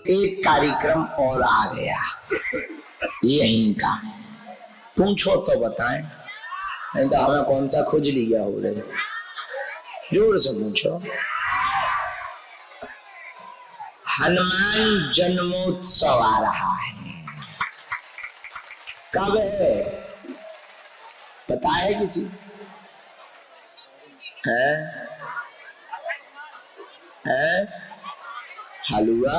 एक कार्यक्रम और आ गया यहीं का, पूछो तो बताएं, नहीं तो हमें कौन सा खोज लिया हो रहे, जोर से पूछो। हनुमान जन्मोत्सव आ रहा है, कब है पता है किसी? है हलवा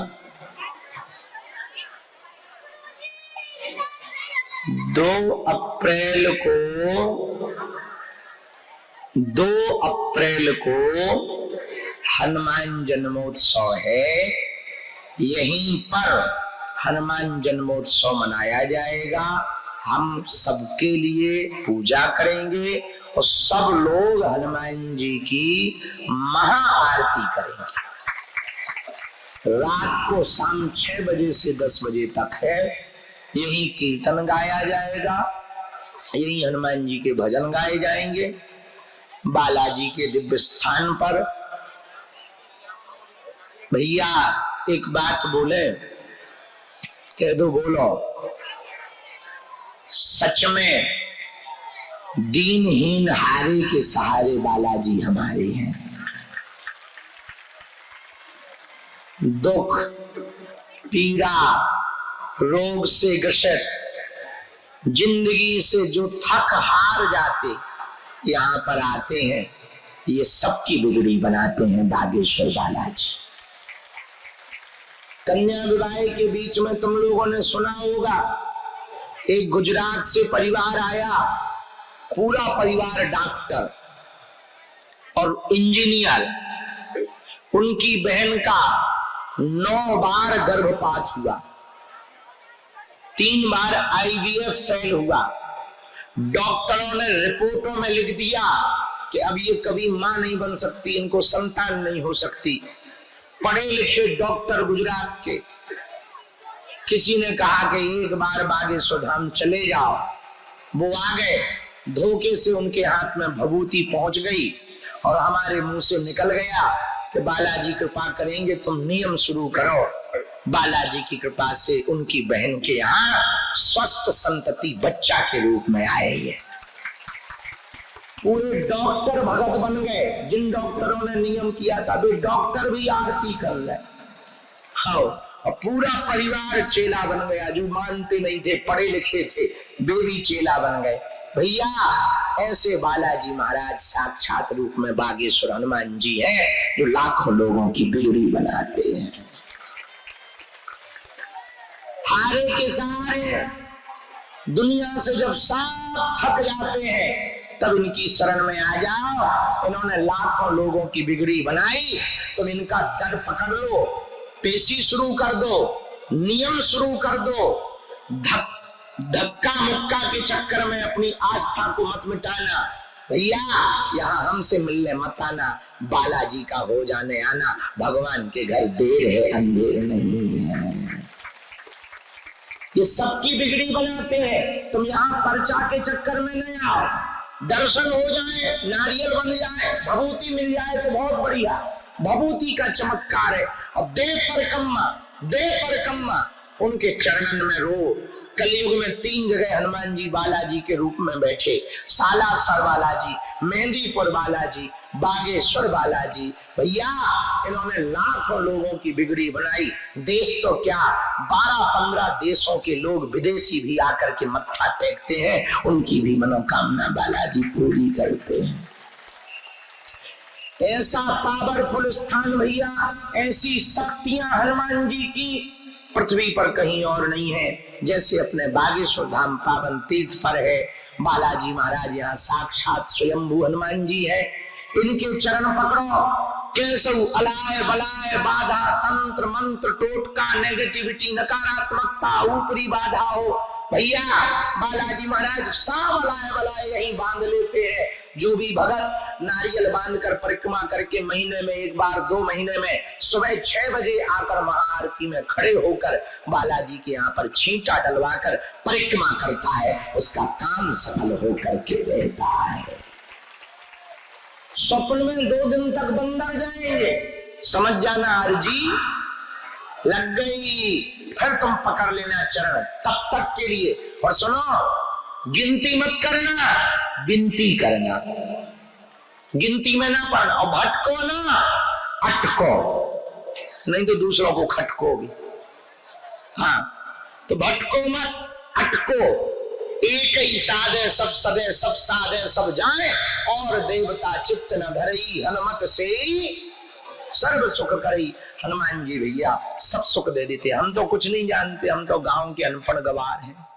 2 अप्रैल को हनुमान जन्मोत्सव है। यहीं पर हनुमान जन्मोत्सव मनाया जाएगा। हम सबके लिए पूजा करेंगे और सब लोग हनुमान जी की महाआरती करेंगे। रात को शाम 6 बजे से 10 बजे तक है, यही कीर्तन गाया जाएगा, यही हनुमान जी के भजन गाए जाएंगे बालाजी के दिव्य स्थान पर। भैया एक बात बोले, कह दो, बोलो। सच में दीनहीन हारे के सहारे बालाजी हमारे हैं। दुख पीड़ा रोग से ग्रसित जिंदगी से जो थक हार जाते यहाँ पर आते हैं, ये सबकी बिगड़ी बनाते हैं बागेश्वर बालाजी। कन्या विवाह के बीच में तुम लोगों ने सुना होगा, एक गुजरात से परिवार आया, पूरा परिवार डॉक्टर और इंजीनियर। उनकी बहन का 9 बार गर्भपात हुआ, 3 बार IVF फेल हुआ। डॉक्टरों ने रिपोर्टों में लिख दिया कि अब ये कभी मां नहीं बन सकती, इनको संतान नहीं हो सकती। पढ़े लिखे डॉक्टर गुजरात के, किसी ने कहा कि एक बार बागेश्वर धाम चले जाओ। वो आ गए, धोखे से उनके हाथ में भभूति पहुंच गई और हमारे मुंह से निकल गया कि बालाजी कृपा करेंगे, तुम नियम शुरू करो। बालाजी की कृपा से उनकी बहन के यहाँ स्वस्थ संतति बच्चा के रूप में आएंगे। पूरे डॉक्टर भगत बन गए। जिन डॉक्टरों ने नियम किया था वे डॉक्टर भी आरती कर ले। हाँ, और पूरा परिवार चेला बन गया। जो मानते नहीं थे, पढ़े लिखे थे, वे भी चेला बन गए। भैया ऐसे बालाजी महाराज साक्षात रूप में बागेश्वर हनुमान जी हैं, जो लाखों लोगों की बिगड़ी बनाते हैं। हारे के सहारे दुनिया से जब साफ थक जाते हैं, तब इनकी शरण में आ जाओ। इन्होंने लाखों लोगों की बिगड़ी बनाई, तुम इनका दर पकड़ लो, पेशी शुरू कर दो, नियम शुरू कर दो। धक्का मुक्का के चक्कर में अपनी आस्था को मत मिटाना। भैया यहाँ हमसे मिलने मत आना, बालाजी का हो जाने आना। भगवान के घर देर है, अंधेर नहीं है। ये सबकी बिगड़ी बनाते हैं। तुम यहाँ पर्चा के चक्कर में नहीं आओ। दर्शन हो जाए, नारियल बन जाए, भभूति मिल जाए तो बहुत बढ़िया। भभूति का चमत्कार है। और दे परकम्मा उनके चरणन में रो। कलयुग में 3 जगह हनुमान जी बालाजी के रूप में बैठे। सालासर बालाजी, मेहंदीपुर बालाजी, बागेश्वर बालाजी। भैया इन्होंने लाखों लोगों की बिगड़ी बनाई। देश तो क्या, 12-15 देशों के लोग विदेशी भी आकर के मत्था टेकते हैं, उनकी भी मनोकामना बालाजी पूरी करते हैं। ऐसा पावरफुल स्थान भैया, ऐसी शक्तियां हनुमान जी की पृथ्वी पर कहीं और नहीं है जैसे अपने बागेश्वर धाम पावन तीर्थ पर है। बालाजी महाराज यहाँ साक्षात स्वयंभू हनुमान जी है। इनके चरण पकड़ो। कैसे अलाय बलाय बाधा, तंत्र मंत्र टोटका, नेगेटिविटी नकारात्मकता, ऊपरी बाधा हो, भैया बालाजी महाराज सब अलाय बलाय यही बांध लेते हैं। जो भी भगत नारियल बांधकर परिक्रमा करके महीने में 1 बार, 2 महीने में सुबह 6 बजे आकर महाआरती में खड़े होकर बालाजी के यहाँ पर छींटा डलवाकर परिक्रमा करता है, उसका काम सफल होकर के रहता है। स्वप्न में 2 दिन तक बंदर जाएंगे, समझ जाना अर्जी लग गई, फिर तुम पकड़ लेना चरण तब तक के लिए। और सुनो, गिनती मत करना, विनती करना, गिनती में ना पड़ना। और भटको ना, अटको, नहीं तो दूसरों को खटकोगे। हाँ, तो भटको मत, अटको। एक ही साधे सब सदे, सब साधे सब जाए, और देवता चित्त न धरई, हनुमत से सर्व सुख करई। हनुमान जी भैया सब सुख दे देते। हम तो कुछ नहीं जानते, हम तो गांव के अनपढ़ गवार हैं।